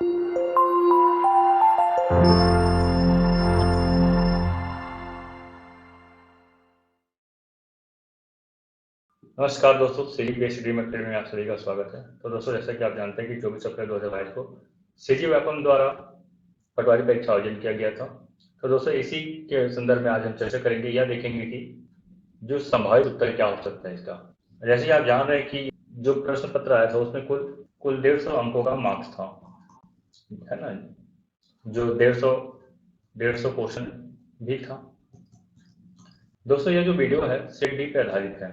नमस्कार दोस्तों, सीजीपीएस dream academy में आप सभी का स्वागत है। तो दोस्तों, जैसा कि आप जानते हैं कि 24 अप्रैल 2022 को सीजी व्यापम द्वारा पटवारी परीक्षा आयोजन किया गया था। तो दोस्तों, इसी के संदर्भ में आज हम चर्चा करेंगे या देखेंगे कि जो संभावित उत्तर क्या हो सकता है इसका। जैसे कि आप जान रहे हैं कि जो प्रश्न पत्र आया था उसमें कुल 150 अंकों का मार्क्स था, है ना। जो 150 क्वेश्चन भी था। दोस्तों, ये जो वीडियो है सेट डी पे आधारित है।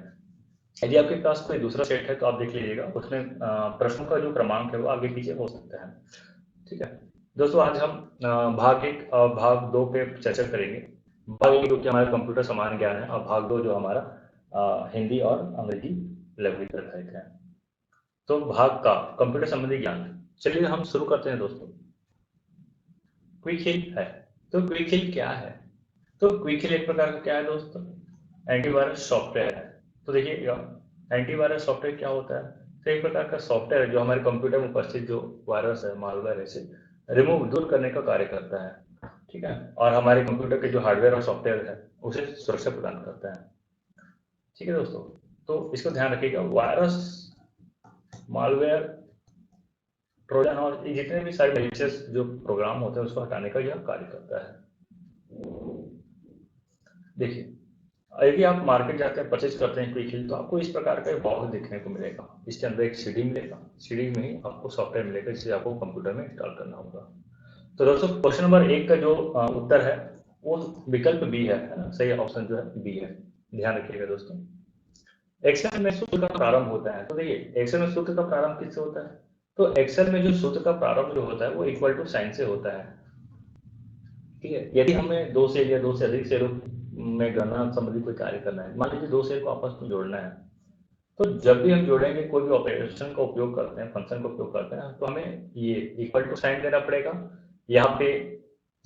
यदि आपके पास कोई दूसरा सेट है तो आप देख लीजिएगा, उसमें प्रश्नों का जो क्रमांक है वो आगे पीछे हो सकता है। ठीक है दोस्तों, आज हम भाग 1 और भाग 2 पे चर्चा करेंगे। भाग 1 जो कि हमारा कंप्यूटर सामान्य ज्ञान है, और भाग 2 जो हमारा हिंदी और अंग्रेजी लैंग्वेज पर आधारित है। तो भाग का कंप्यूटर संबंधी ज्ञान, चलिए हम शुरू करते हैं दोस्तों। क्विक हिल है, तो क्विक हिल क्या है? तो क्विक हिल एक प्रकार का क्या है दोस्तों? एंटीवायरस सॉफ्टवेयर है। तो देखिएगा, एंटीवायरस सॉफ्टवेयर क्या होता है? तो एक प्रकार का सॉफ्टवेयर है जो हमारे कंप्यूटर में उपस्थित जो वायरस है, मालवेयर है, इसे रिमूव दूर करने का कार्य करता है। ठीक है, और हमारे कंप्यूटर के जो हार्डवेयर और सॉफ्टवेयर है उसे सुरक्षा प्रदान करता है। ठीक है दोस्तों, तो इसको ध्यान रखिएगा, वायरस, मालवेयर, ट्रोजन और ये जितने भी सारे मैलिशियस जो प्रोग्राम होते हैं उसको हटाने का यह कार्य करता है। देखिए, यदि आप मार्केट जाते हैं, परचेज करते हैं क्विक हिल, तो आपको इस प्रकार का एक बॉक्स देखने को मिलेगा। इसके अंदर एक सीडी मिलेगा, सीडी में ही आपको सॉफ्टवेयर मिलेगा जिसे आपको कंप्यूटर में इंस्टॉल करना होगा। तो दोस्तों, क्वेश्चन नंबर 1 का जो उत्तर है वो विकल्प बी है ना। सही ऑप्शन जो है बी है। ध्यान रखिएगा दोस्तों, एक्सेल में सूत्र का प्रारंभ होता है। तो देखिए, एक्सेल में सूत्र का प्रारंभ किससे होता है? तो एक्सेल में जो सूत्र का प्रारंभ जो होता है वो इक्वल टू साइन से होता है। ठीक है, यदि हमें दो सेल या दो से अधिक सेलों में गणना संबंधी कोई कार्य करना है, मान लीजिए दो सेल को आपस में जोड़ना है, तो जब भी हम जोड़ेंगे, कोई भी ऑपरेशन का उपयोग करते हैं, फंक्शन का उपयोग करते हैं, तो हमें ये इक्वल टू साइन देना पड़ेगा। यहाँ पे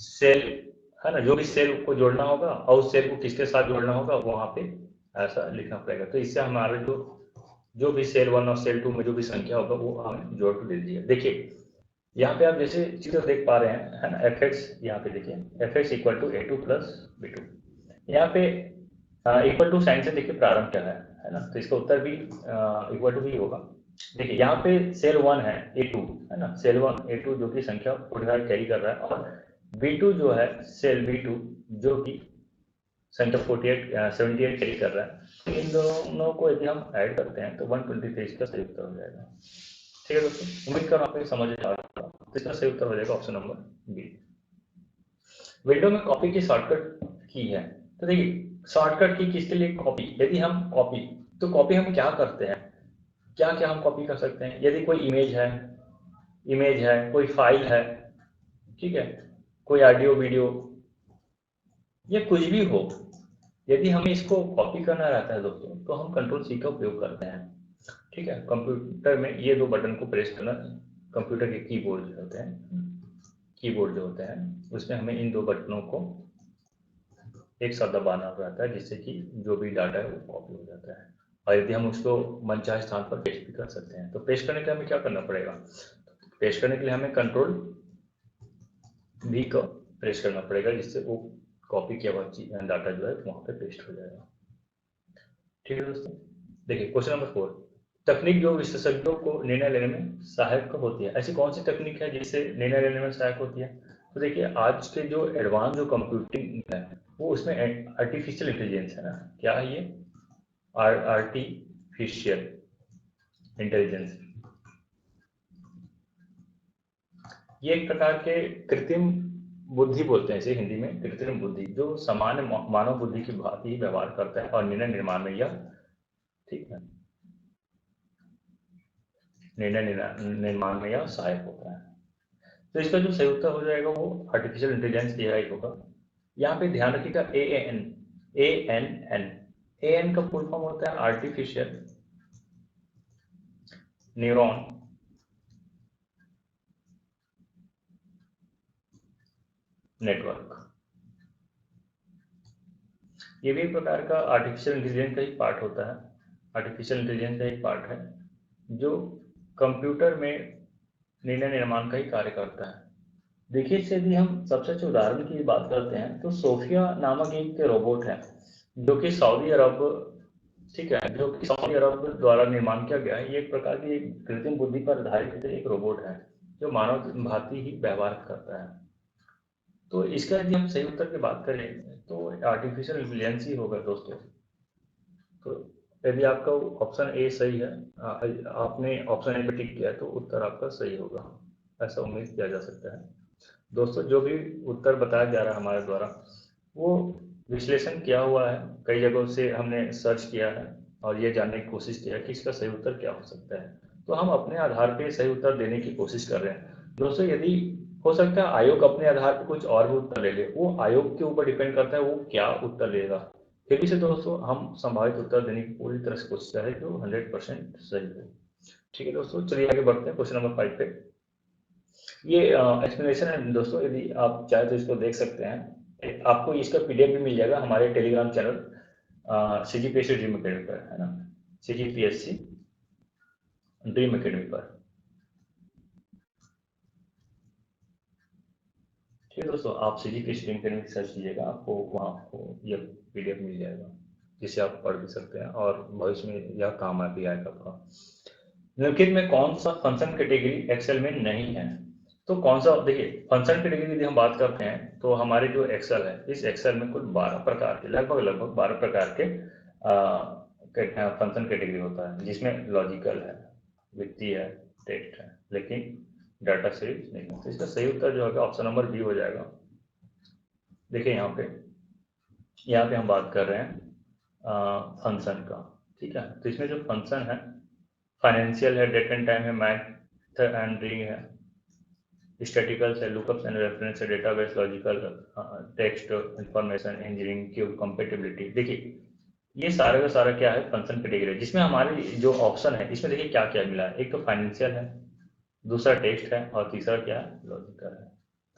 सेल, है ना, जो भी सेल को जोड़ना होगा और उस सेल को किसके साथ जोड़ना होगा वहां पे ऐसा लिखना पड़ेगा। तो इससे हमारे जो जो भी सेल 1 और सेल 2 में जो भी संख्या होगा वो हमें जोड़ के दे दीजिए। देखिए, यहाँ पे आप जैसे चित्र देख पा रहे हैं, है ना, एफ एक्स, यहाँ पे देखिए f x equal to a two plus b two. यहाँ पे इक्वल टू साइन से देखिए प्रारंभ क्या है ना, तो इसका उत्तर भी इक्वल टू ही होगा। देखिए, यहाँ पे सेल 1 है ए टू, है ना, सेल 1 ए टू जो कि संख्या 45 कैरी कर रहा है, और बी टू जो है सेल बी टू जो कि संख्या 78 कैरी कर रहा है। तो इन दोनों को यदि हम ऐड करते हैं तो 123 इसका सही उत्तर हो जाएगा। ठीक है दोस्तों, उम्मीद कर रहा हूँ आपको समझ आ रहा होगा। तो इसका सही उत्तर हो जाएगा ऑप्शन नंबर बी। विंडो में कॉपी की शॉर्टकट की है। तो देखिए, शॉर्टकट की किसके लिए कॉपी? यदि हम कॉपी, तो कॉपी हम क्या करते हैं, क्या क्या हम कॉपी कर सकते हैं? यदि कोई इमेज है, कोई फाइल है, ठीक है, कोई ऑडियो वीडियो, या कुछ भी हो, यदि हमें इसको कॉपी करना रहता है दोस्तों, तो हम कंट्रोल सी का उपयोग करते हैं। ठीक है, कंप्यूटर में ये दो बटन को प्रेस करना, कंप्यूटर के कीबोर्ड जो होते हैं, कीबोर्ड जो होते हैं उसमें हमें इन दो बटनों को एक साथ दबाना रहता है, जिससे कि जो भी डाटा है वो कॉपी हो जाता है। और यदि हम उसको मनचाहे स्थान पर पेस्ट भी कर सकते हैं। तो पेस्ट करने के लिए हमें क्या करना पड़ेगा? पेस्ट करने के लिए हमें कंट्रोल भी को प्रेस करना पड़ेगा, जिससे वो कॉपी किया हुआ डाटा जो है वहां पे पेस्ट हो जाएगा। ठीक है दोस्तों, देखिए क्वेश्चन नंबर 4, तकनीक जो विशेषज्ञों को निर्णय लेने में सहायक होती है। ऐसी कौन सी तकनीक है जिससे निर्णय लेने में सहायक होती है? तो देखिए, आज के जो एडवांस जो कंप्यूटिंग है वो उसमें आर्टिफिशियल इंटेलिजेंस है ना। क्या है ये? आर्टिफिशियल इंटेलिजेंस, ये एक प्रकार के कृत्रिम बुद्धि बोलते हैं इसे हिंदी में, कृत्रिम बुद्धि, जो सामान्य मानव बुद्धि की भांति ही व्यवहार करता है और निर्णय निर्माण में यह, ठीक है, निर्णय निर्माण में यह सहायक होता है। तो इसका जो सही उत्तर हो जाएगा वो आर्टिफिशियल इंटेलिजेंस एआई होगा। यहाँ पे ध्यान रखिएगा, ए एन का फुल फॉर्म होता है आर्टिफिशियल न्यूरॉन नेटवर्क। ये भी एक प्रकार का आर्टिफिशियल इंटेलिजेंस का ही पार्ट होता है। आर्टिफिशियल इंटेलिजेंस का एक पार्ट है जो कंप्यूटर में निर्णय निर्माण का ही कार्य करता है। देखिए, इससे यदि हम सबसे अच्छे उदाहरण की बात करते हैं तो सोफिया नामक एक रोबोट है जो कि सऊदी अरब, ठीक है, जो कि सऊदी अरब द्वारा निर्माण किया गया है। ये एक प्रकार की कृत्रिम बुद्धि पर आधारित एक रोबोट है जो मानव भांति ही व्यवहार करता है। तो इसका यदि हम सही उत्तर की बात करें तो आर्टिफिशियल इंटेलिजेंस ही होगा दोस्तों। तो यदि आपका ऑप्शन ए सही है, आपने ऑप्शन ए पे टिक किया है, तो उत्तर आपका सही होगा, ऐसा उम्मीद किया जा सकता है। दोस्तों, जो भी उत्तर बताया जा रहा है हमारे द्वारा वो विश्लेषण किया हुआ है, कई जगहों से हमने सर्च किया है और ये जानने की कोशिश किया है कि इसका सही उत्तर क्या हो सकता है। तो हम अपने आधार पे सही उत्तर देने की कोशिश कर रहे हैं दोस्तों। यदि हो सकता है आयोग अपने आधार पर कुछ और भी उत्तर ले ले, वो आयोग के ऊपर डिपेंड करता है वो क्या उत्तर लेगा। फिर भी से दोस्तों हम संभावित उत्तर देने की पूरी तरह से कोशिश करें जो 100% सही हो। ठीक है दोस्तों, चलिए आगे बढ़ते हैं क्वेश्चन नंबर 5 पे। ये एक्सप्लेनेशन है दोस्तों, यदि आप चाहे तो इसको देख सकते हैं। आपको इसका पीडीएफ भी मिल जाएगा हमारे Telegram channel CGPSC dream academy पर, है ना, CGPSC ड्रीम अकेडमी पर। ठीक है दोस्तों, आप CGPSC ड्रीम अकेडमी सर्च कीजिएगा, आपको वहाँ आपको यह पीडीएफ मिल जाएगा जिसे आप पढ़ भी सकते हैं और भविष्य में यह काम भी आएगा आपका। निम्नलिखित में कौन सा फंक्शन कैटेगरी एक्सेल में नहीं है? तो कौन सा, देखिए फंक्शन कैटेगरी यदि हम बात करते हैं तो हमारे जो एक्सेल है, इस एक्सेल में कुल 12 प्रकार के, लगभग 12 प्रकार के फंक्शन कैटेगरी होता है, जिसमें लॉजिकल है, वित्तीय है, टेक्स्ट है, लेकिन डाटा सीरीज नहीं है। तो इसका सही उत्तर जो होगा ऑप्शन नंबर बी हो जाएगा। देखिए यहाँ पे हम बात कर रहे हैं फंक्शन का, ठीक है। तो इसमें जो फंक्शन है फाइनेंशियल है, डेट एंड टाइम है, मैथ एंड रीडिंग है, स्टैटिकल्स है, लुकअप्स एंड रेफरेंस है, database, logical, text, information, engineering, cube, compatibility. देखिए ये सारा का सारा क्या है, फंक्शन कैटेगरी, जिसमें हमारे जो ऑप्शन है इसमें देखिए क्या क्या मिला है। एक तो फाइनेंशियल है, दूसरा टेक्स्ट है और तीसरा क्या है, लॉजिकल है।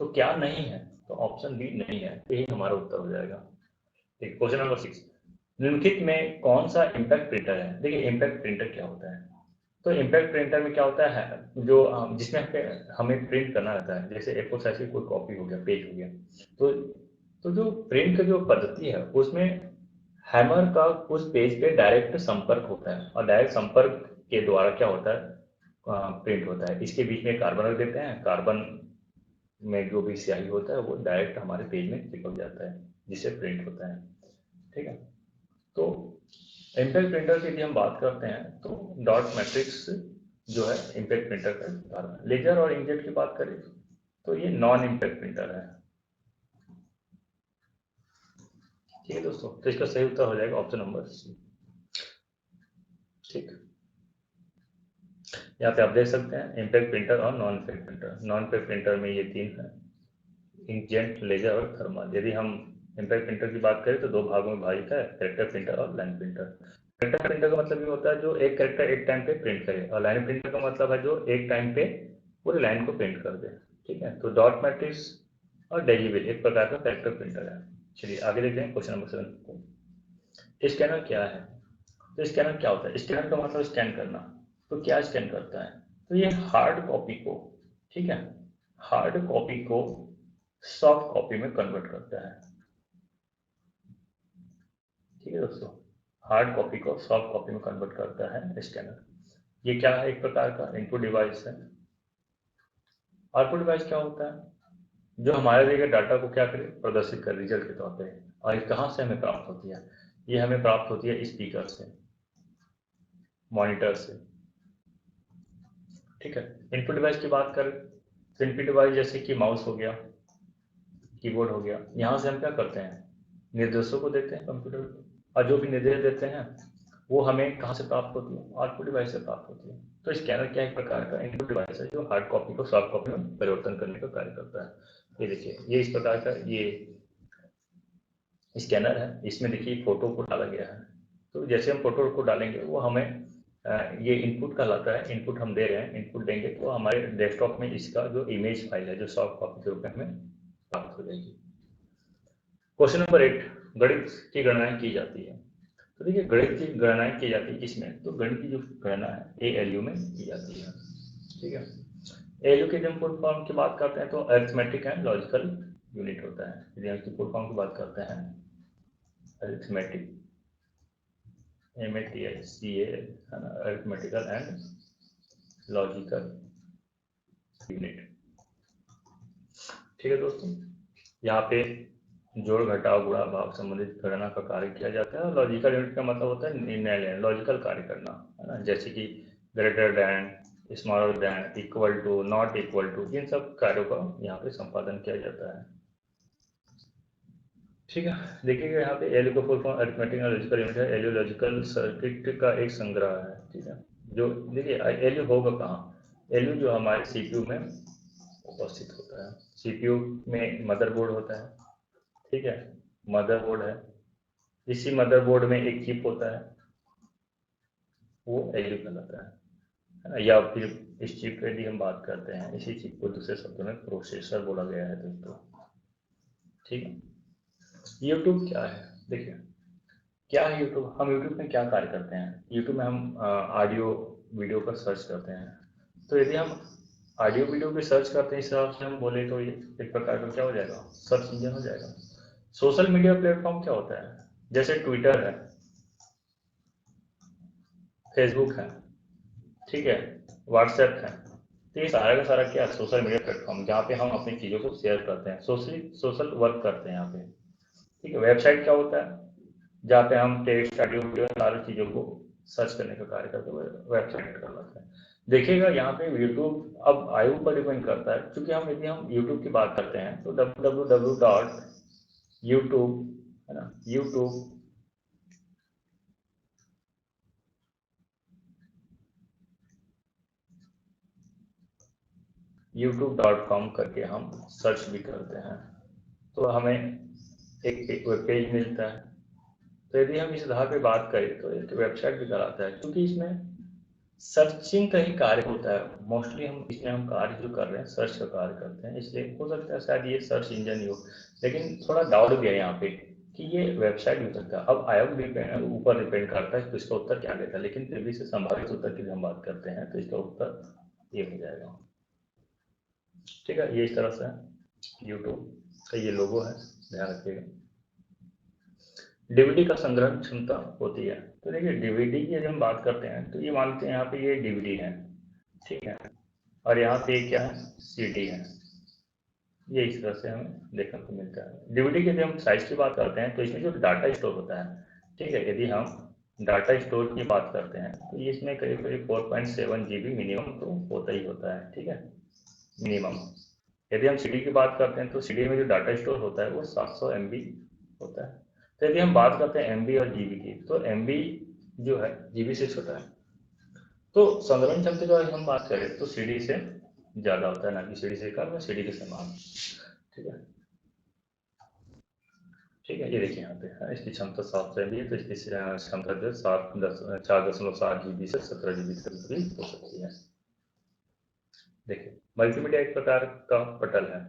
तो क्या नहीं है, तो ऑप्शन बी नहीं है, तो यही हमारा उत्तर हो जाएगा। ठीक, क्वेश्चन नंबर 6, निम्नलिखित में कौन सा इम्पैक्ट प्रिंटर है? देखिए इम्पैक्ट प्रिंटर क्या होता है? तो इम्पैक्ट प्रिंटर में क्या होता है, जो जिसमें हमें प्रिंट करना रहता है, जैसे A4 साइज की कोई कॉपी हो गया, पेज हो गया, तो जो प्रिंट का जो पद्धति है उसमें हैमर का उस पेज पे डायरेक्ट संपर्क होता है और डायरेक्ट संपर्क के द्वारा क्या होता है, प्रिंट होता है। इसके बीच में कार्बन रख देते हैं, कार्बन में जो भी स्याही होता है वो डायरेक्ट हमारे पेज में चिपक जाता है, जिससे प्रिंट होता है। ठीक है, तो इम्पैक्ट प्रिंटर की यदि हम बात करते हैं तो डॉट मैट्रिक्स जो है इम्पैक्ट प्रिंटर का उदाहरण है। लेजर और इंकजेट की बात करें तो ये नॉन इम्पैक्ट प्रिंटर है। ठीक है दोस्तों, तो इसका सही उत्तर हो जाएगा ऑप्शन नंबर सी। ठीक, यहाँ पे आप देख सकते हैं इम्पैक्ट प्रिंटर और non impact printer. Non impact printer में ये 3 है, इंकजेट, लेजर और थर्मल। यदि हम इम्पैक्ट प्रिंटर की बात करें तो 2 भागों में विभाजित है, कैरेक्टर प्रिंटर और लाइन प्रिंटर। कैरेक्टर प्रिंटर का मतलब ये होता है जो एक कैरेक्टर एक टाइम पे प्रिंट करे, और लाइन प्रिंटर का मतलब है जो एक टाइम पे पूरी लाइन को प्रिंट कर दे। ठीक है, तो डॉट मैट्रिक्स और डेलीविल एक प्रकार का कैरेक्टर प्रिंटर है। चलिए आगे देखते हैं क्वेश्चन नंबर 7 को। स्कैनर क्या है? तो स्कैनर क्या होता है? स्कैनर का मतलब स्कैन करना। तो क्या स्कैन करता है? तो ये हार्ड कॉपी को, ठीक है, हार्ड कॉपी को सॉफ्ट कॉपी में कन्वर्ट करता है। ठीक है दोस्तों, हार्ड कॉपी को सॉफ्ट कॉपी में कन्वर्ट करता है स्कैनर। ये क्या है, एक प्रकार का इनपुट डिवाइस है। आउटपुट डिवाइस क्या होता है? जो हमारे दिए गए डाटा को क्या करे, प्रदर्शित कर रिजल्ट के तौर पे। और ये कहाँ से हमें प्राप्त होती है? ये हमें प्राप्त होती है स्पीकर से, मॉनिटर से। ठीक है, इनपुट डिवाइस की बात करें तो इनपुट डिवाइस जैसे कि माउस हो गया, कीबोर्ड हो गया, यहाँ से हम क्या करते हैं, निर्देशों को देते हैं कंप्यूटर को, और जो भी निर्देश देते हैं वो हमें कहाँ से प्राप्त होती है, आउटपुट डिवाइस से प्राप्त होती है। तो स्कैनर क्या एक प्रकार का इनपुट डिवाइस है जो हार्ड कॉपी को सॉफ्ट कॉपी में परिवर्तन करने का कार्य करता है। ये देखिए, ये इस प्रकार का ये स्कैनर है, इसमें देखिए फोटो को डाला गया है। तो जैसे हम फोटो को डालेंगे वो हमें ये इनपुट कहलाता है, इनपुट हम दे रहे हैं, इनपुट देंगे तो हमारे डेस्कटॉप में इसका जो इमेज फाइल है जो सॉफ्ट कॉपी के रूप में हमें प्राप्त हो जाएगी। क्वेश्चन नंबर 8, गणित की गणनाएं की जाती है। तो देखिए गणित की गणनाएं की जाती है किसमें, तो गणित की जो गणना है ALU में की जाती है। ठीक है, एलयू की जब फुल फॉर्म की बात करते हैं तो अरिथमेटिक एंड लॉजिकल यूनिट होता है। यदि हम इसकी फुल फॉर्म की बात करते हैं अरिथमेटिक, MATICA है ना, अरिथमेटिकल एंड लॉजिकल यूनिट। ठीक है दोस्तों, यहाँ पे जोड़ घटाव गुणा भाग संबंधित गणना का कार्य किया जाता है। लॉजिकल यूनिट का मतलब होता है निर्णय लेना, लॉजिकल कार्य करना, है ना, जैसे कि greater than, smaller than, equal to, not equal to, इन सब कार्यों का यहाँ पे संपादन किया जाता है। ठीक है, देखिएगा यहाँ पे एलयू का full form arithmetic and logical unit है। एलयू लॉजिकल सर्किट का एक संग्रह है। ठीक है, जो देखिए एलयू होगा कहाँ, एलयू जो हमारे सीपीयू में उपस्थित होता है। सीपीयू में मदरबोर्ड होता है, ठीक है, मदरबोर्ड है, इसी मदरबोर्ड में एक चिप होता है, वो एलयू कहलाता है ना। या फिर इस चिप पे यदि हम बात करते हैं, इसी चिप को दूसरे शब्दों में प्रोसेसर बोला गया है दोस्तों। ठीक है, यूट्यूब क्या है, देखिए क्या है यूट्यूब, हम यूट्यूब में क्या कार्य करते हैं। यूट्यूब में हम ऑडियो वीडियो पर सर्च करते हैं। तो यदि हम ऑडियो वीडियो पे सर्च करते हैं, इस हिसाब से हम बोले तो ये एक प्रकार का क्या हो जाएगा, सर्च इंजन हो जाएगा। सोशल मीडिया प्लेटफॉर्म क्या होता है, जैसे ट्विटर है, फेसबुक है, ठीक है, व्हाट्सएप है। तो ये सारा का सारा क्या, सोशल मीडिया प्लेटफॉर्म, जहाँ पे हम अपनी चीज़ों को शेयर करते हैं, सोशल वर्क करते हैं यहाँ पे। ठीक है, वेबसाइट क्या होता है, जहाँ पे हम टेक्स्ट, ऑडियो, वीडियो, सारी चीज़ों को सर्च करने का कार्य करते हुए वेबसाइट कहलाता है। देखिएगा यहाँ पे यूट्यूब अब आयु पर डिपेंड करता है, क्योंकि हम यदि हम यूट्यूब की बात करते हैं तो www.youtube है ना, youtube.com करके हम सर्च भी करते हैं तो हमें एक वेब पेज मिलता है। तो यदि हम इस आधार पे बात करें तो एक वेबसाइट भी कहलाता है, क्योंकि इसमें सर्चिंग का ही कार्य होता है। मोस्टली हम इसमें हम कार्य जो कर रहे हैं सर्च का कार्य करते हैं, इसलिए हो सकता है शायद ये सर्च इंजन ही हो, लेकिन थोड़ा डाउट भी है यहाँ पे कि ये वेबसाइट भी हो सकता है। अब आयोग डिपेंड ऊपर डिपेंड करता है तो इसका उत्तर क्या देता है, लेकिन फिर भी से संभावित उत्तर की हम बात करते हैं तो इसका उत्तर ये हो जाएगा। ठीक है, ये इस तरह से यूट्यूब का ये लोगो है, ध्यान रखिएगा। डीवीडी का संग्रहण क्षमता होती है, तो देखिए डीवीडी की यदि हम बात करते हैं तो ये मानते हैं यहाँ पे ये डीवीडी है, ठीक है, और यहाँ पे क्या है, सीडी है। ये इस तरह से हमें देखने को मिलता है। डीवीडी की यदि हम साइज की बात करते हैं तो इसमें जो डाटा स्टोर होता है, ठीक है, यदि हम डाटा स्टोर की बात करते हैं तो ये इसमें करीब करीब 4.7 GB मिनिमम तो होता ही होता है, ठीक है, मिनिमम। यदि हम सीडी की बात करते हैं तो सीडी में जो डाटा स्टोर होता है वो 700 MB होता है। तो यदि हम बात करते हैं MB और GB की, तो MB जो है GB से छोटा है। तो संग्रहण क्षमता की अगर हम बात करें तो सीडी से ज़्यादा होता है, ना कि सीडी से कम या सीडी के समान। ठीक है, ठीक है, ये देखिए यहाँ पे है, इसकी क्षमता 700 MB है, तो इसकी क्षमता जो है 4.7 GB से 17 GB तक भी हो सकती है। देखिए मल्टीमीडिया एक प्रकार का पटल है।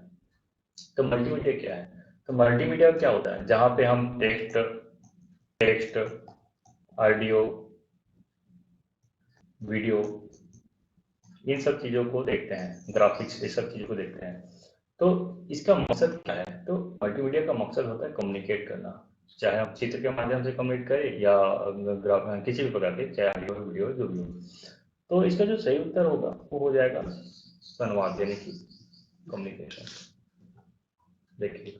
तो मल्टीमीडिया क्या है, तो मल्टीमीडिया क्या होता है, जहाँ पे हम टेक्स्ट, ऑडियो, वीडियो, इन सब चीज़ों को देखते हैं, ग्राफिक्स, ये सब चीज़ों को देखते हैं। तो इसका मकसद क्या है, तो मल्टीमीडिया का मकसद होता है कम्युनिकेट करना, चाहे हम चित्र के माध्यम से कम्युनिकेट करें या किसी भी प्रकार के, चाहे ऑडियो वीडियो जो भी हो। तो इसका जो सही उत्तर होगा वो हो जाएगा संवाद, यानी कि कम्युनिकेशन। देखिए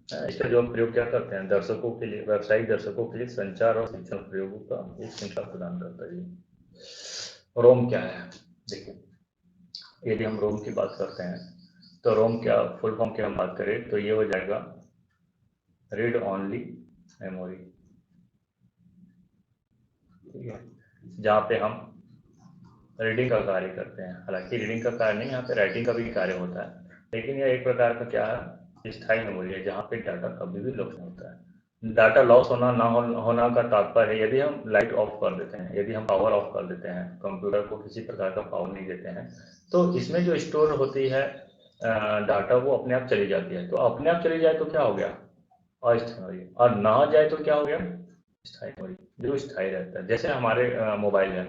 इसका जो हम प्रयोग क्या करते हैं, दर्शकों के लिए, व्यावसायिक दर्शकों के लिए संचार और शिक्षण प्रयोगों का एक श्रृंखला प्रदान करता है। रोम क्या है, देखिए यदि हम रोम की बात करते हैं तो रोम क्या फुल फॉर्म की हम बात करें तो ये हो जाएगा रीड ओनली मेमोरी, ठीक है, जहाँ पे हम रीडिंग का कार्य करते हैं। हालांकि रीडिंग का कार्य नहीं, यहाँ पे राइटिंग का भी कार्य होता है, लेकिन यह एक प्रकार का क्या है, स्थायी मेमोरी है, जहाँ पे डाटा कभी भी लॉस नहीं होता है। डाटा लॉस होना ना होना का तात्पर्य है यदि हम लाइट ऑफ कर देते हैं, यदि हम पावर ऑफ कर देते हैं, कंप्यूटर को किसी प्रकार का पावर नहीं देते हैं, तो इसमें जो स्टोर होती है डाटा वो अपने आप चली जाती है। तो अपने आप चली जाए तो क्या हो गया, अस्थायी मेमोरी, और ना जाए तो क्या हो गया, स्थायी मेमोरी, जो स्थायी रहता है। जैसे हमारे मोबाइल है,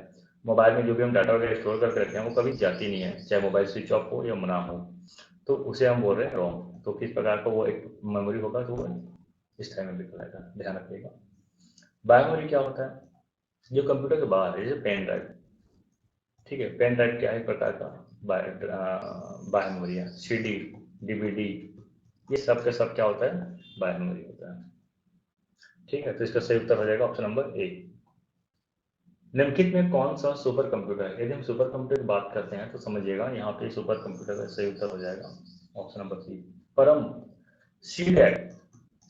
मोबाइल में जो भी हम डाटा वगैरह स्टोर करके रखते हैं वो कभी जाती नहीं है, चाहे मोबाइल स्विच ऑफ हो या ना हो, तो उसे हम बोल रहे हैं रोम। तो किस प्रकार का वो एक मेमोरी होगा, तो वो इस टाइम में भी कहलाएगा, ध्यान रखिएगा। बायोमेमोरी क्या होता है, जो कंप्यूटर के बाहर है, जैसे पेन ड्राइव, ठीक है, पेन ड्राइव क्या है, एक प्रकार का बायोमेमोरी है। CD, DVD, ये सब के सब क्या होता है, बायोमेमोरी होता है, ठीक है। तो इसका सही उत्तर हो जाएगा ऑप्शन नंबर ए। निम्नलिखित में कौन सा सुपर कंप्यूटर है, यदि हम सुपर कंप्यूटर की बात करते हैं तो समझिएगा यहाँ पे सुपर कंप्यूटर का सही उत्तर हो जाएगा ऑप्शन नंबर सी, परम। सीडैक,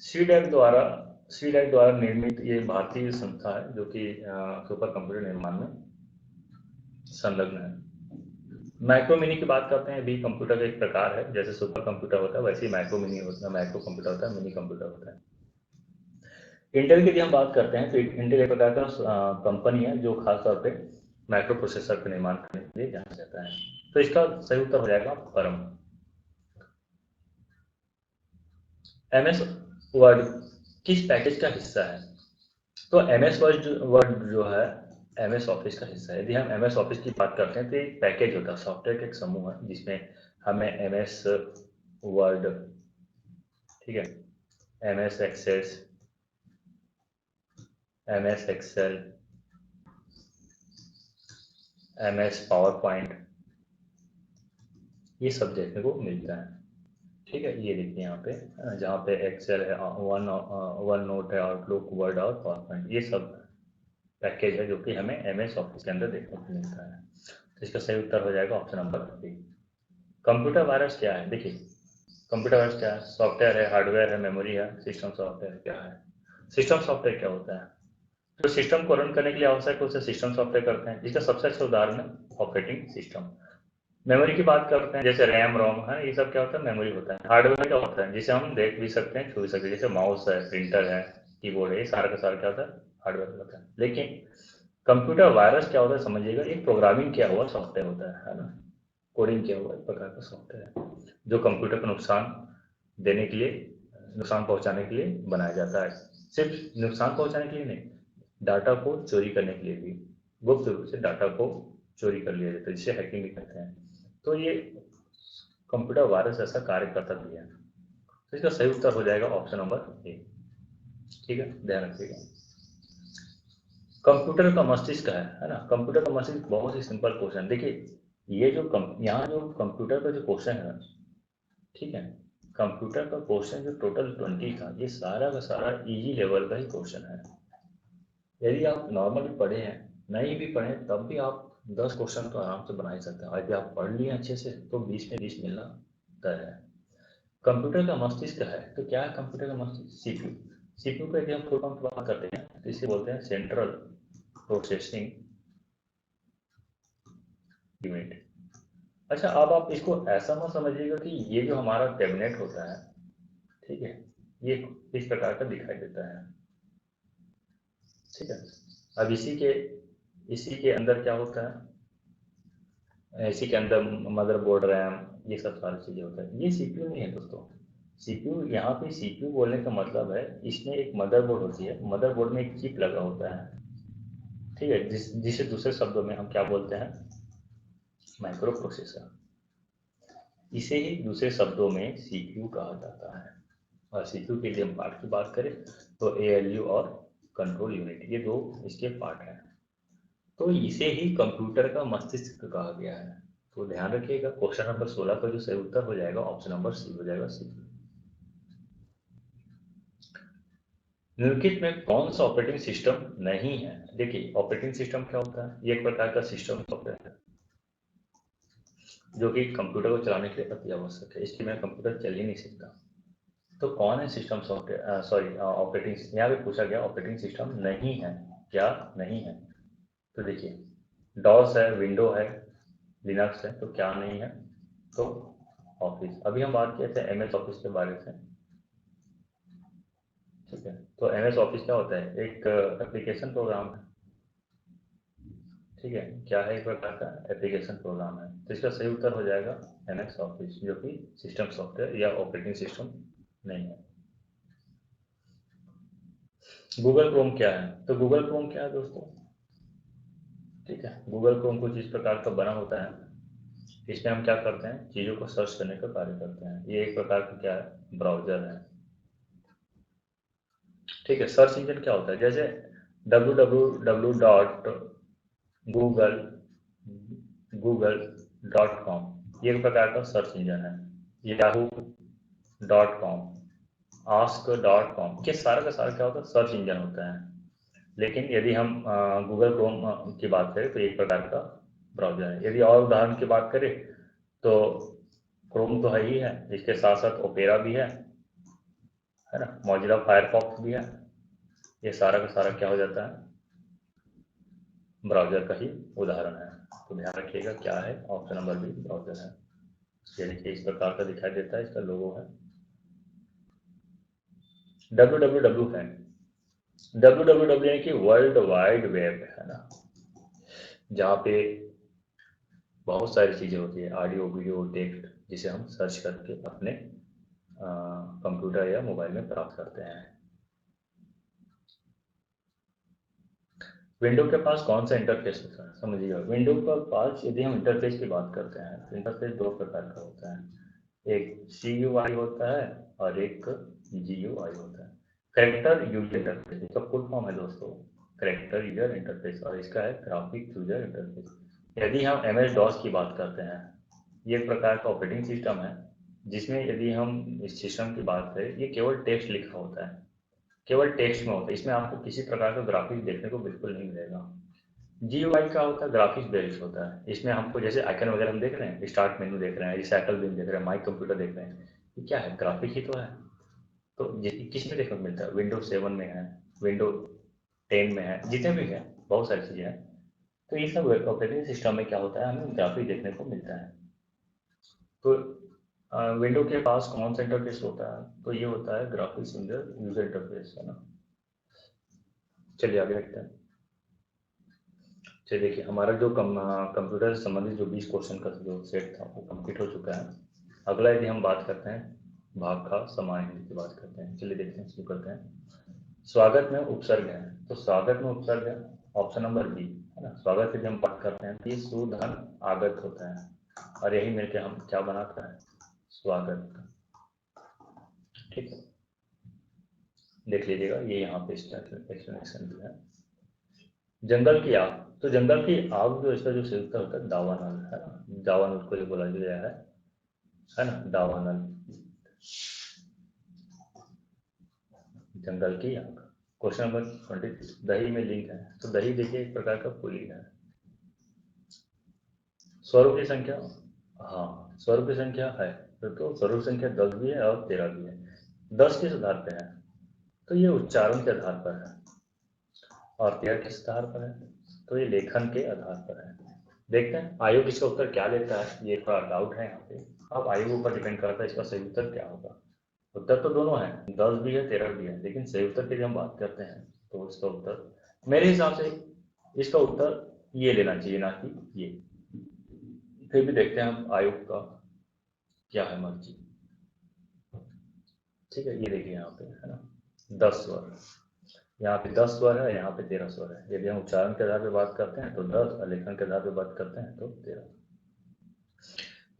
सीडैक द्वारा निर्मित ये भारतीय संस्था है जो कि सुपर कंप्यूटर निर्माण में संलग्न है। माइक्रो मिनी की बात करते हैं, भी कंप्यूटर का एक प्रकार है, जैसे सुपर कंप्यूटर होता है वैसे ही माइक्रो मिनी होता है, माइक्रो कंप्यूटर होता है, मिनी कंप्यूटर होता है। इंटेल की यदि हम बात करते हैं तो इंटेल एक प्रकार का कंपनी है जो खासतौर पे माइक्रो प्रोसेसर का निर्माण करने के लिए जाना जाता है। तो इसका सही उत्तर हो जाएगा परम। MS वर्ड किस पैकेज का हिस्सा है, तो MS वर्ड जो है MS ऑफिस का हिस्सा है। यदि हम MS ऑफिस की बात करते हैं तो एक पैकेज होता है, सॉफ्टवेयर का एक समूह है जिसमें हमें MS वर्ड, ठीक है, MS access, MS excel, MS PowerPoint, ये सब देखने को मिलता है, ठीक है। ये देखिए यहाँ पे जहाँ पे एक्सेल है, वन नोट है, आउटलुक, वर्ड और पावर पॉइंट, ये सब पैकेज है जो कि हमें MS ऑफिस के अंदर देखने को मिलता है। तो इसका सही उत्तर हो जाएगा option number B. Computer virus क्या है, देखिए कंप्यूटर वायरस क्या है, सॉफ्टवेयर है, हार्डवेयर है, मेमोरी है, सिस्टम सॉफ्टवेयर क्या है। सिस्टम सॉफ्टवेयर क्या होता है, जो सिस्टम को रन करने के लिए आवश्यक है उसे सिस्टम सॉफ्टवेयर करते हैं। इसका सबसे अच्छा उदाहरण है ऑपरेटिंग सिस्टम। मेमोरी की बात करते हैं, जैसे रैम रोम है, ये सब क्या होता है, मेमोरी होता है। हार्डवेयर क्या होता है, जिसे हम देख भी सकते हैं, छू भी सकते हैं, जैसे माउस है, प्रिंटर है, कीबोर्ड है, ये सारा का सारा क्या होता है, हार्डवेयर होता है। लेकिन कंप्यूटर वायरस क्या होता है समझिएगा, एक प्रोग्रामिंग किया हुआ सॉफ्टवेयर होता है ना, कोडिंग किया हुआ एक प्रकार का सॉफ्टवेयर है जो कंप्यूटर को नुकसान देने के लिए, नुकसान पहुंचाने के लिए बनाया जाता है। सिर्फ नुकसान पहुंचाने के लिए नहीं, डाटा को चोरी करने के लिए भी, गुप्त रूप से डाटा को चोरी कर लिया जाता है, जिसे हैकिंग भी कहते हैं। तो ये कंप्यूटर वायरस ऐसा कार्य करता भी है। तो इसका सही उत्तर हो जाएगा ऑप्शन नंबर ए, ठीक है, ध्यान रखिएगा। कंप्यूटर का मस्तिष्क है ना, कंप्यूटर का मस्तिष्क बहुत ही सिंपल क्वेश्चन। देखिए ये जो यहाँ जो कंप्यूटर का जो क्वेश्चन है, ठीक है, कंप्यूटर का क्वेश्चन जो टोटल 20 था, ये सारा का सारा इजी लेवल का ही क्वेश्चन है। यदि आप नॉर्मली पढ़े हैं, नहीं भी पढ़े तब भी आप 10 क्वेश्चन तो आराम से बना ही सकते हैं। यदि आप पढ़ लिए अच्छे से तो 20 में 20 मिलना तय है। कंप्यूटर का मस्तिष्क है, तो क्या है कंप्यूटर का मस्तिष्क, CPU। CPU का यदि हम फुल फॉर्म की बात करते हैं तो इसे बोलते हैं सेंट्रल प्रोसेसिंग यूनिट। अच्छा, अब आप इसको ऐसा मत समझिएगा कि ये जो हमारा कैबिनेट होता है, ठीक है, ये इस प्रकार का दिखाई देता है, ठीक है। अब इसी के अंदर क्या होता है, इसी के अंदर मदरबोर्ड, रैम, ये सब सारी चीजें होता है। ये CPU नहीं है दोस्तों। CPU, यहाँ पे CPU बोलने का मतलब है इसमें एक मदरबोर्ड होती है, मदरबोर्ड में एक चिप लगा होता है, ठीक है, जिसे दूसरे शब्दों में हम क्या बोलते हैं, माइक्रो प्रोसेसर। इसे ही दूसरे शब्दों में CPU कहा जाता है। और CPU के लिए हम पार्ट की बात करें तो ALU और कंट्रोल यूनिट, ये दो इसके पार्ट हैं। तो इसे ही कंप्यूटर का मस्तिष्क कहा गया है। तो ध्यान रखिएगा, क्वेश्चन नंबर 16 का जो सही उत्तर हो जाएगा ऑप्शन नंबर सी हो जाएगा, सी। निम्नलिखित में कौन सा ऑपरेटिंग सिस्टम नहीं है, देखिए ऑपरेटिंग सिस्टम क्या होता है, ये एक प्रकार का सिस्टम सॉफ्टवेयर है जो कि कंप्यूटर को चलाने के लिए अति आवश्यक है, इसके बिना कंप्यूटर चल ही नहीं सकता। तो कौन है सिस्टम सॉफ्टवेयर, सॉरी ऑपरेटिंग, यहाँ पे पूछा गया ऑपरेटिंग सिस्टम नहीं है, क्या नहीं है। तो देखिए डॉस है, विंडो है, लिनक्स है, तो क्या नहीं है, तो ऑफिस। अभी हम बात किए थे MS ऑफिस के बारे में, ठीक है। तो MS ऑफिस क्या होता है, एक एप्लीकेशन प्रोग्राम है, ठीक है, क्या है, एक प्रकार का एप्लीकेशन प्रोग्राम है। तो इसका सही उत्तर हो जाएगा MS ऑफिस, जो कि सिस्टम सॉफ्टवेयर या ऑपरेटिंग सिस्टम नहीं है। गूगल क्रोम क्या है, तो गूगल क्रोम क्या है दोस्तों, ठीक है, गूगल क्रोम कुछ इस प्रकार का बना होता है। इसमें हम क्या करते हैं, चीज़ों को सर्च करने का कार्य करते हैं। ये एक प्रकार का क्या है, ब्राउजर है। ठीक है, सर्च इंजन क्या होता है, जैसे www.google.com ये एक प्रकार का सर्च इंजन है। yahoo.com, ask.com, ये सारा का सारा क्या होता है, सर्च इंजन होता है। लेकिन यदि हम गूगल क्रोम की बात करें तो एक प्रकार का ब्राउजर है। यदि और उदाहरण की बात करें तो क्रोम तो है ही है, इसके साथ साथ ओपेरा भी है ना, मौजिला फायरफॉक्स भी है। ये सारा का सारा क्या हो जाता है, ब्राउजर का ही उदाहरण है। तो ध्यान रखिएगा क्या है, ऑप्शन नंबर बी ब्राउजर है। ये देखिए इस प्रकार का दिखाई देता है, इसका लोगो है। www है, www यानी कि वर्ल्ड वाइड वेब है ना, जहाँ पे बहुत सारी चीज़ें होती है, ऑडियो वीडियो टेक्स्ट, जिसे हम सर्च करके अपने कंप्यूटर या मोबाइल में प्राप्त करते हैं। विंडो के पास कौन सा इंटरफेस होता है, समझिएगा। विंडो के पास यदि हम इंटरफेस की बात करते हैं तो इंटरफेस दो प्रकार का होता है, एक CUI होता है और एक GUI होता है। करेक्टर यूजर इंटरफेस, इसका फुल फॉर्म है दोस्तों, करेक्टर यूजर इंटरफेस, और इसका है ग्राफिक यूजर इंटरफेस। यदि हम MS DOS की बात करते हैं, ये एक प्रकार का ऑपरेटिंग सिस्टम है, जिसमें यदि हम इस सिस्टम की बात करें, ये केवल टेक्स्ट लिखा होता है, केवल टेक्स्ट में होता है, इसमें आपको किसी प्रकार का ग्राफिक्स देखने को बिल्कुल नहीं मिलेगा। GUI का होता है, ग्राफिक्स बेस्ड होता है, इसमें हमको जैसे आइकन वगैरह हम देख रहे हैं, स्टार्ट मेनू देख रहे हैं, रिसाइकल बिन देख रहे हैं, माई कंप्यूटर देख रहे हैं, ये क्या है, ग्राफिक ही तो है। तो ये किस में देखने को मिलता है, विंडोज 7 में है, विंडोज 10 में है, जितने भी है बहुत सारी चीज़ें हैं। तो ये सब ऑपरेटिंग सिस्टम में क्या होता है, हमें ग्राफिक देखने को मिलता है। तो विंडो के पास कौन सा इंटरफेस होता है, तो ये होता है ग्राफिक्स यूजर इंटरफेस, है ना। चलिए आगे देखते हैं। चलिए देखिए, हमारा जो कंप्यूटर से संबंधित जो 20 क्वेश्चन का जो सेट था वो कंप्लीट हो चुका है। अगला यदि हम बात करते हैं भाग का समान हिंदी की बात करते हैं, चलिए देखते हैं, शुरू करते हैं। स्वागत में उपसर्ग है, तो स्वागत में उपसर्ग है ऑप्शन नंबर बी, है ना। स्वागत यदि हम बात करते हैं तो ये सुधन आगत होता है, और यही मिलकर हम क्या बनाता है, स्वागत। ठीक है, देख लीजिएगा, ये यहाँ पे एक्सप्लेनेशन भी है। जंगल की आग, तो जंगल की आग जो इसका जो संयुक्त होता है दावानल, है ना, दावानल को जो बोला गया है ना, दावानल, जंगल की आग। क्वेश्चन नंबर 23, दही में लिंक है, तो दही देखिए एक प्रकार का पुलिंग है। स्वरों की संख्या, हाँ स्वरों की संख्या है, तो स्वरों की संख्या 10 भी है और 13 भी है। 10 किस आधार पे है, तो ये उच्चारण के आधार पर है, और 13 किस आधार पर है, तो ये लेखन के आधार पर है। देखते हैं आयोग इसका उत्तर क्या लेता है, ये थोड़ा डाउट है यहाँ पे। अब आयोग ऊपर डिपेंड करता है इसका सही उत्तर क्या होगा। उत्तर तो दोनों है, 10 भी है 13 भी है, लेकिन सही उत्तर की जब हम बात करते हैं तो इसका उत्तर मेरे हिसाब से इसका उत्तर ये लेना चाहिए, ना कि ये। फिर भी देखते हैं हम आयोग का क्या है मर्जी। ठीक है, ये देखिए यहाँ पे है ना 10 स्वर, यहाँ पे 10 स्वर है, यहाँ पे 13 स्वर है। यदि हम उच्चारण के आधार पर बात करते हैं तो 10, और लेखन के आधार पर बात करते हैं तो 13।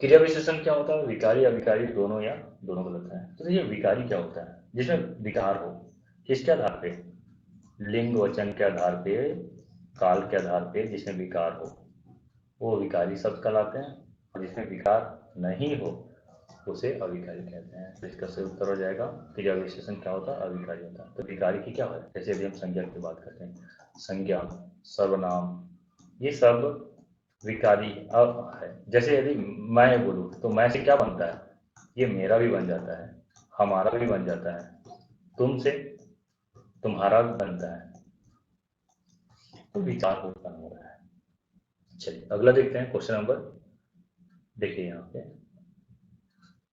क्रिया विशेषण क्या होता है, विकारी अविकारी दोनों, या दोनों गलत है। तो ये विकारी क्या होता है, जिसमें विकार हो, किसके आधार पे, लिंग वचन के आधार पे, काल के आधार पे, जिसमें विकार हो वो विकारी शब्द कहलाते हैं, और जिसमें विकार नहीं हो उसे अविकारी कहते हैं। तो इसका सही उत्तर हो जाएगा, क्रिया विशेषण क्या होता है, अविकारी होता है। तो विकारी की क्या है, जैसे यदि हम संज्ञा की बात करते हैं, संज्ञा, सर्वनाम, ये सब विकारी अब है। जैसे यदि मैं बोलूँ तो मैं से क्या बनता है, ये मेरा भी बन जाता है, हमारा भी बन जाता है, तुमसे तुम्हारा भी बनता है, तो विचार उत्पन्न हो रहा है। चलिए अगला देखते हैं क्वेश्चन नंबर, देखिए यहाँ पे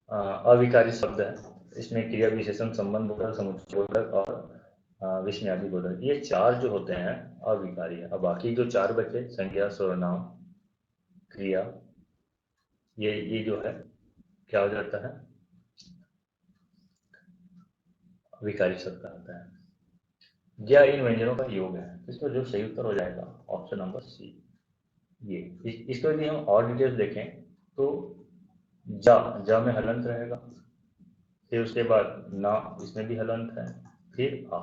अविकारी शब्द है, इसमें क्रिया विशेषण संबंध बोधक समुच्चय बोधक और विस्मयादि बोधक, ये चार जो होते हैं अविकारी है। अब बाकी जो चार बचे, संज्ञा, सर्वनाम, क्रिया, ये जो है क्या हो जाता है, विकारी शब्द आता है। ज्ञा इन व्यंजनों का योग है, इसमें जो सही उत्तर हो जाएगा ऑप्शन नंबर सी, ये इसको यदि हम और डिटेल्स देखें तो जा में हलंत रहेगा, फिर उसके बाद ना, इसमें भी हलंत है, फिर आ,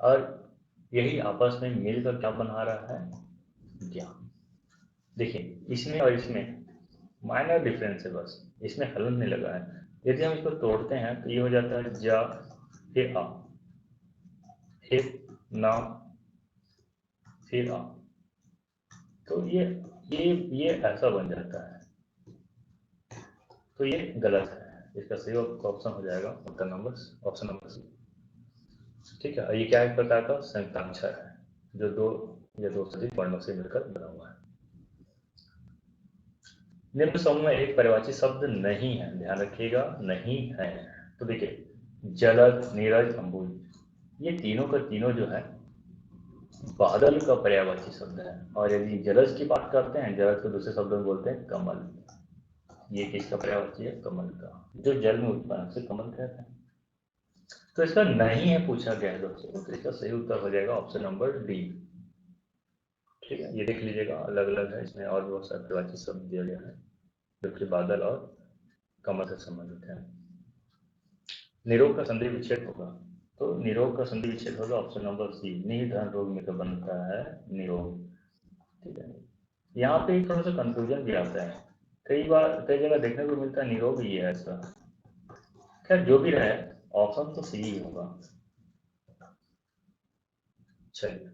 और यही आपस में मिलकर क्या बना रहा है, ज्ञा। देखिए इसमें और इसमें माइनर डिफरेंस है, बस इसमें हलंत नहीं लगा है। यदि हम इसको तोड़ते हैं तो ये हो जाता है जा, फिर आ, फिर ना, फिर आ। तो ये ऐसा बन जाता है, तो ये गलत है। इसका सही ऑप्शन हो जाएगा उत्तर नंबर ऑप्शन नंबर सी। ठीक है, ये क्या एक प्रकार का संयुक्ताक्षर है जो दो या दो से अधिक वर्णों से मिलकर बना हुआ है। निम्न समूह में एक परिवाची शब्द नहीं है, ध्यान रखिएगा, नहीं है। तो देखिए जलद, नीरज, अंबुज, ये तीनों का तीनों जो है बादल का पर्यायवाची शब्द है। और यदि जलज की बात करते हैं, जलज को दूसरे शब्द में बोलते हैं कमल। ये किसका पर्यायवाची है, कमल का, जो जल में उत्पन्न से कमल कहते हैं। तो इसका नहीं है पूछा गया है दोस्तों, तो इसका सही उत्तर हो जाएगा ऑप्शन नंबर डी। ठीक है, ये देख लीजिएगा, अलग अलग है, इसमें और बहुत सारे पर्यायवाची शब्द दिया गया है जो कि बादल और कमल से संबंधित है। निरोग का संधि विच्छेद होगा, तो निरोग का संधि विच्छेद होगा ऑप्शन नंबर सी, निर्धन रोग में तो बनता है निरोग। ठीक है, यहाँ पे थोड़ा सा कंफ्यूजन भी आता है, कई बार कई जगह देखने को मिलता है निरोग ही है ऐसा। खैर जो भी रहे, ऑप्शन तो सी ही होगा। चलिए,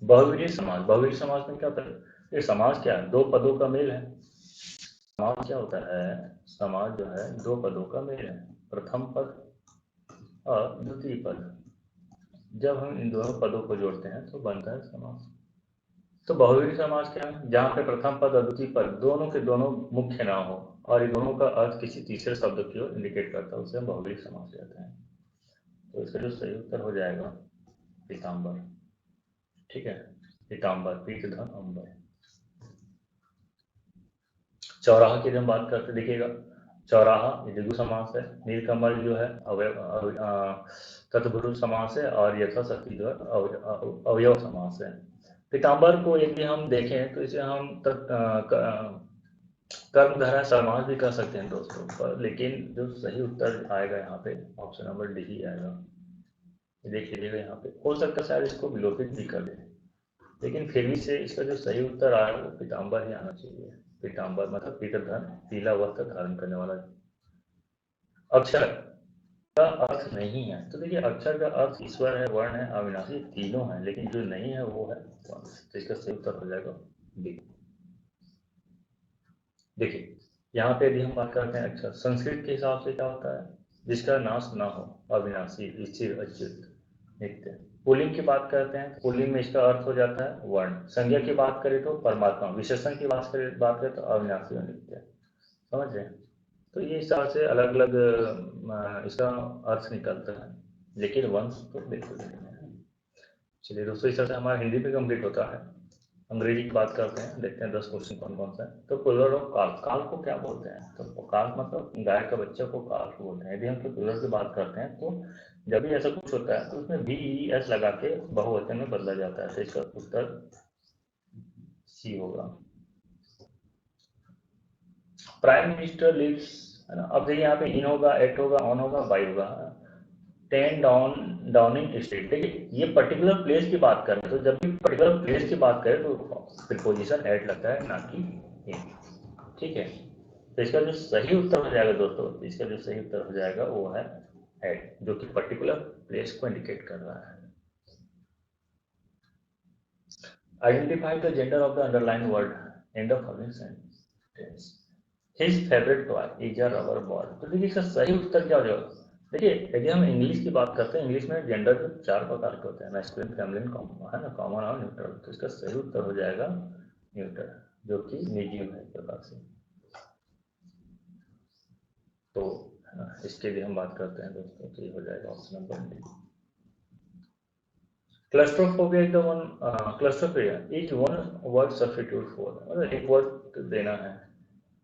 बहुवीर्य समाज, बहुवीर्य समाज में क्या होता है, ये समाज क्या है, दो पदों का मेल है। समाज क्या होता है, समाज जो है दो पदों का मेल है, प्रथम पद और द्वितीय पद। जब हम इन दोनों पदों को जोड़ते हैं तो बनता है समास। तो बहुवीर्य समास क्या है, जहाँ पे प्रथम पद और द्वितीय पद दोनों के दोनों मुख्य ना हो और इन दोनों का अर्थ किसी तीसरे शब्द की ओर इंडिकेट करता है, उसे हम बहुवीर्य समास कहते हैं। तो इसका जो सही उत्तर हो जाएगा पीताम्बर। ठीक है, पीताम्बर, पीत धन अंबर। चौराहा की जब बात करते देखिएगा, चौराहा ये द्विगु समास है, नीलकमल जो है तत्पुरुष समास है, और यथाशक्ति जो है अवयव समास है। पीताम्बर को यदि हम देखें तो इसे हम कर्मधारय समास भी कर सकते हैं दोस्तों, पर लेकिन जो सही उत्तर आएगा यहाँ पे ऑप्शन नंबर डी ही आएगा। देख लीजिएगा, यहाँ पे हो सकता है शायद इसको विलोपित भी कर दे, लेकिन फिर भी से इसका जो सही उत्तर आया वो पीताम्बर ही आना चाहिए। पीताम्बर मतलब पीतधन, पीला वस्त्र धारण करने वाला। अक्षर का अर्थ नहीं है, तो देखिए अक्षर का अर्थ ईश्वर है, वर्ण है, अविनाशी, तीनों है, लेकिन जो नहीं है वो है वंश। तो इसका सही उत्तर हो जाएगा बी। देखिए यहाँ पे यदि हम बात करते हैं अक्षर, संस्कृत के हिसाब से क्या होता है, जिसका नाश ना हो, अविनाशी, स्थिर, अच्युत, नित्य। पुल्लिंग की बात करते हैं, पुल्लिंग में इसका अर्थ हो जाता है वर्ण। संज्ञा की बात करें तो परमात्मा, विशेषण की बात करें तो अविनाशी और नित्य। समझ रहे हैं, तो ये हिसाब से अलग अलग इसका अर्थ निकलता है, लेकिन वंश तो बिल्कुल नहीं है। चलिए दोस्तों, इस तरह से हमारा हिंदी भी कंप्लीट होता है। अंग्रेजी की बात करते हैं, देखते हैं 10 क्वेश्चन कौन कौन सा है। तो प्लूरल ऑफ काल, काल को क्या बोलते हैं, तो काल मतलब गाय का बच्चा को काल को बोलते हैं। यदि हम प्लूरल की बात करते हैं तो जब भी ऐसा कुछ होता है तो उसमें भी एस लगा के बहुवचन में बदला जाता है, तो इसका उत्तर सी होगा। प्राइम मिनिस्टर लिव्स, है ना। अब देखिए यहाँ पे इन होगा, एट होगा, ऑन होगा, बाई होगा, 10 डाउनिंग स्ट्रीट। देखिए ये पर्टिकुलर प्लेस की बात करें, तो जब भी पर्टिकुलर प्लेस की बात करें तो प्रीपोजिशन एट लगता है, ना कि इन। ठीक है, तो इसका जो सही उत्तर हो जाएगा दोस्तों, इसका जो सही उत्तर हो जाएगा वो है एट, जो कि पर्टिकुलर प्लेस को इंडिकेट कर रहा है। Identify the gender of the underline word in the following sentence. His favourite toy is a rubber ball. तो देखिए इसका सही उत्तर क्या हो जाएगा। देखिए यदि हम इंग्लिश की बात करते हैं, इंग्लिश में जेंडर जो 4 प्रकार के होते हैं, मैस्कुलिन, फेमिनिन, है ना, कॉमन और न्यूट्रल। तो इसका सही उत्तर हो जाएगा न्यूट्रल, जो कि निजी है एक प्रकार से। तो है ना, इसके लिए हम बात करते हैं दोस्तों, तो ये हो जाएगा option number D. Claustrophobia is the one, claustrophobia is one word substitute for, मतलब एक वर्ड देना है,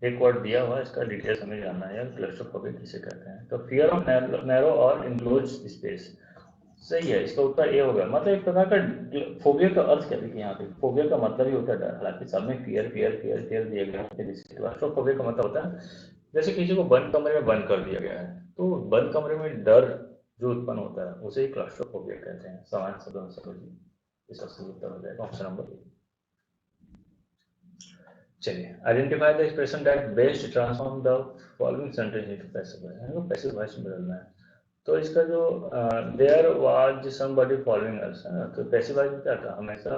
एक वर्ड दिया हुआ है, इसका डिटेल्स हमें जानना है, क्लस्ट्रोफोबिया किसे कहते हैं। तो फियर ऑफ नैरो और इनक्लोज स्पेस, सही है, इसका उत्तर ए होगा। मतलब एक प्रकार का फोबिया का अर्थ क्या देखिए यहाँ पे, फोबिया का मतलब ही होता है डर। हालांकि सब में फियर फियर फियर फियर दिया गया है, तो फोबिया का मतलब होता है जैसे किसी को बंद कमरे में बंद कर दिया गया है, तो बंद कमरे में डर जो उत्पन्न होता है उसे क्लास्ट्रोफोबिया कहते हैं। सामान्य शब्दों में समझिए, इसका सही उत्तर हो जाएगा ऑप्शन नंबर ए। चलिए, identify the expression that best transform the following sentence into passive voice. हमको पैसिव वॉइस में बदलना है। तो इसका जो there was somebody following us है ना, तो पैसिव वॉइस में क्या था, हमेशा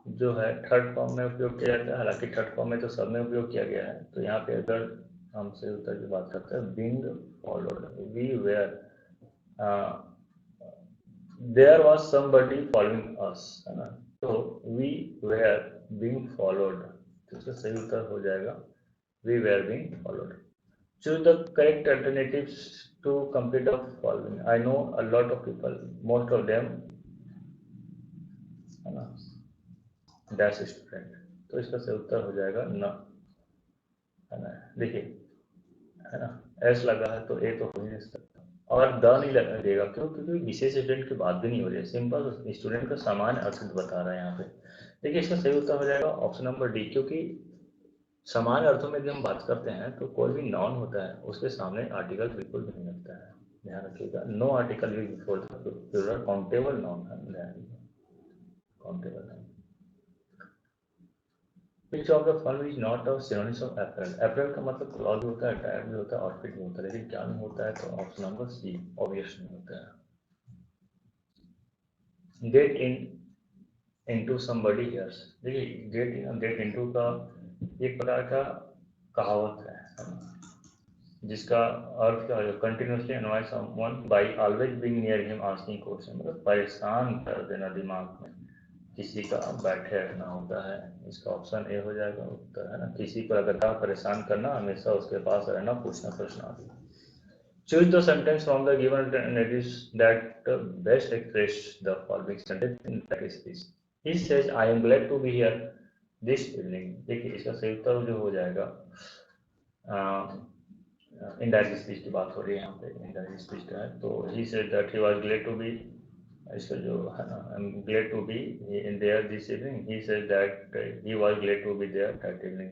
जो है थर्ड फॉर्म में उपयोग किया जाता है। हालांकि थर्ड फॉर्म में तो सब में उपयोग किया गया है। तो यहाँ पे अगर हम सही उत्तर की बात करते हैं, being followed, we were, there was somebody following us, है ना, तो वी वेयर बीइंग फॉलोड, तो इसका सही उत्तर हो जाएगा we were being followed. Choose the correct alternatives to complete the following. I know a lot of people, most of them, है ना, डैश स्टूडेंट, तो इसका सही उत्तर हो जाएगा न, है ना। देखिए, है ना, एस लगा है तो ए तो हो ही नहीं सकता, और द नहीं लगेगा, क्यों, क्योंकि विशेष स्टूडेंट की बात भी नहीं हो रही है, सिंपल स्टूडेंट का सामान्य अर्थ बता रहा है यहाँ पे। देखिए, इसका सही उत्तर हो जाएगा ऑप्शन नंबर डी, क्योंकि सामान्य अर्थों में जब हम बात करते हैं तो कोई भी नाउन होता है उसके सामने आर्टिकल बिल्कुल भी नहीं लगता है, ध्यान रखिएगा। No article use before the plural countable noun है, countable noun. Which of the following is not a synonym of apparel? Apparel का मतलब क्लॉथ भी होता है, अटायर भी होता है, आउटफिट भी होता है, लेकिन क्या नहीं होता है, तो ऑप्शन नंबर सी ऑब्वियस नहीं होता है। Get in into somebody hairs, देखिए गेट इन गेट इनटू का एक प्रकार का कहावत है जिसका अर्थ क्या है, continuously annoys someone by always being near him asking question, मतलब परेशान कर देना दिमाग में किसी का बैठे रहना होता है। इसका ऑप्शन ए हो जाएगा उत्तर, है ना। किसी को लगातार परेशान करना, हमेशा उसके पास रहना, पूछना प्रश्न आदि। Choose the sentence from the given alternatives that best express the following sentence in that speech. He says I am glad to be here this evening। देखिए, इसका सही उत्तर जो हो जाएगा, इनडायरेक्ट स्पीच की बात हो रही है यहाँ पे, इनडायरेक्ट स्पीच का है, तो he said that he was glad to be, इसका जो है ना, I am glad to be in there this evening, he said that he was glad to be there that evening.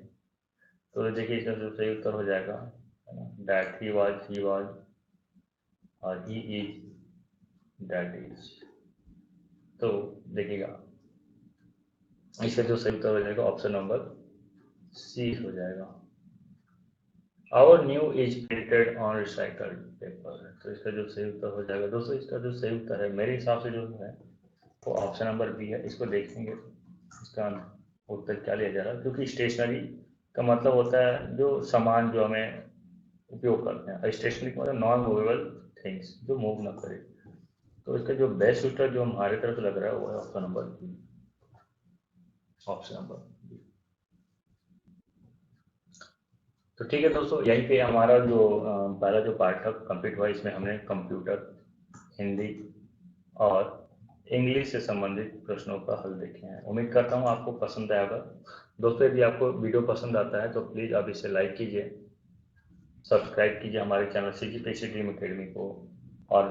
तो देखिए, इसका जो सही उत्तर हो जाएगा, है ना, दैट ही वाज और ही इज दैट इज। तो देखिएगा, इसका जो सही उत्तर हो जाएगा ऑप्शन नंबर सी हो जाएगा। Our new is printed on recycled paper, तो इसका जो सही उत्तर हो जाएगा दोस्तों, इसका जो सही उत्तर है मेरे हिसाब से जो है वो ऑप्शन नंबर बी है। इसको देखेंगे इसका उत्तर क्या लिया जा रहा है, क्योंकि स्टेशनरी का मतलब होता है जो सामान जो हमें उपयोग करते हैं, स्टेशनरी का मतलब नॉन मूवेबल थिंग्स जो मूव ना करे। तो इसका जो बेस्ट उत्तर जो हमारे तरफ लग रहा है वो है option number B, option number B. तो ठीक है दोस्तों, यहीं पे हमारा जो पहला जो पार्ट था कंप्लीट हुआ। इसमें हमने कंप्यूटर, हिंदी और इंग्लिश से संबंधित प्रश्नों का हल देखे हैं। उम्मीद करता हूँ आपको पसंद आएगा। दोस्तों, यदि आपको वीडियो पसंद आता है तो प्लीज़ आप इसे लाइक कीजिए, सब्सक्राइब कीजिए हमारे चैनल CGPSC ड्रीम अकेडमी को, और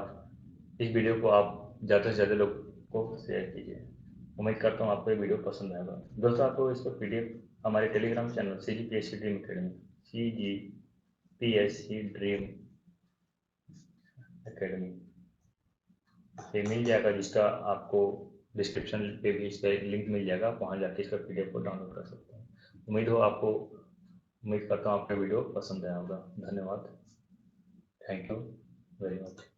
इस वीडियो को आप ज़्यादा से ज़्यादा लोग को शेयर कीजिए। उम्मीद करता हूँ आपको ये वीडियो पसंद आएगा। दोस्तों, आपको इसका PDF हमारे Telegram channel CGPSC dream academy, CGPSC dream academy पे मिल जाएगा, जिसका आपको डिस्क्रिप्शन पे भी इसका लिंक मिल जाएगा। आप वहाँ जाके इसका PDF को डाउनलोड कर सकते हैं। उम्मीद करता हूँ आपको वीडियो पसंद आया होगा। धन्यवाद, थैंक यू वेरी मच।